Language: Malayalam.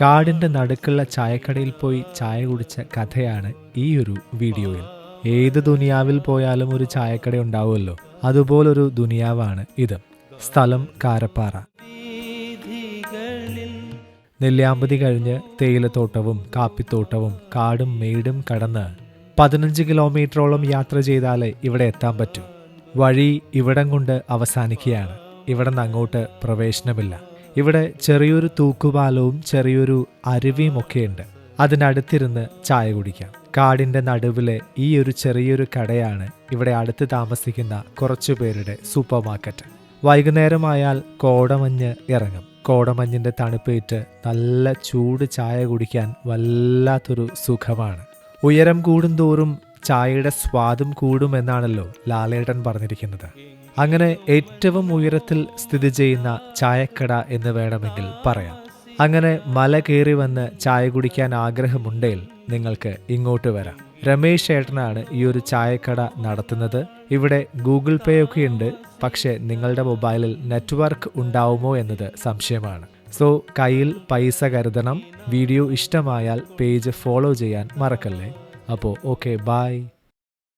കാടിന്റെ നടുക്കുള്ള ചായക്കടയിൽ പോയി ചായ കുടിച്ച കഥയാണ് ഈ ഒരു വീഡിയോയിൽ. ഏത് ദുനിയാവിൽ പോയാലും ഒരു ചായക്കട ഉണ്ടാവുമല്ലോ, അതുപോലൊരു ദുനിയാവാണ് ഇത്. സ്ഥലം കാരപ്പാറ. നെല്ലിയാമ്പതി കഴിഞ്ഞ് തേയിലത്തോട്ടവും കാപ്പിത്തോട്ടവും കാടും മേടും കടന്ന് 15 കിലോമീറ്ററോളം യാത്ര ചെയ്താലേ ഇവിടെ എത്താൻ പറ്റൂ. വഴി ഇവിടം കൊണ്ട് അവസാനിക്കുകയാണ്. ഇവിടെ നിന്ന് അങ്ങോട്ട് പ്രവേശനമില്ല. ഇവിടെ ചെറിയൊരു തൂക്കുപാലവും ചെറിയൊരു അരുവിയുമൊക്കെയുണ്ട്. അതിനടുത്തിരുന്ന് ചായ കുടിക്കാം. കാടിന്റെ നടുവിലെ ഈ ഒരു ചെറിയൊരു കടയാണ് ഇവിടെ അടുത്ത് താമസിക്കുന്ന കുറച്ചു പേരുടെ സൂപ്പർ മാർക്കറ്റ്. വൈകുന്നേരമായാൽ കോടമഞ്ഞ് ഇറങ്ങും. കോടമഞ്ഞിന്റെ തണുപ്പേറ്റ് നല്ല ചൂട് ചായ കുടിക്കാൻ വല്ലാത്തൊരു സുഖമാണ്. ഉയരം കൂടുന്തോറും ചായയുടെ സ്വാദും കൂടുമെന്നാണല്ലോ ലാലേട്ടൻ പറഞ്ഞിരിക്കുന്നത്. അങ്ങനെ ഏറ്റവും ഉയരത്തിൽ സ്ഥിതി ചെയ്യുന്ന ചായക്കട എന്ന് വേണമെങ്കിൽ പറയാം. അങ്ങനെ മല കയറി വന്ന് ചായ കുടിക്കാൻ ആഗ്രഹമുണ്ടെങ്കിൽ നിങ്ങൾക്ക് ഇങ്ങോട്ട് വരാം. രമേശ് ഏട്ടനാണ് ഈ ഒരു ചായക്കട നടത്തുന്നത്. ഇവിടെ ഗൂഗിൾ പേ ഒക്കെ ഉണ്ട്. പക്ഷേ നിങ്ങളുടെ മൊബൈലിൽ നെറ്റ്വർക്ക് ഉണ്ടാവുമോ എന്നത് സംശയമാണ്. സോ കയ്യിൽ പൈസ കരുതണം. വീഡിയോ ഇഷ്ടമായാൽ പേജ് ഫോളോ ചെയ്യാൻ മറക്കല്ലേ. അപ്പോൾ ഓക്കെ, ബൈ.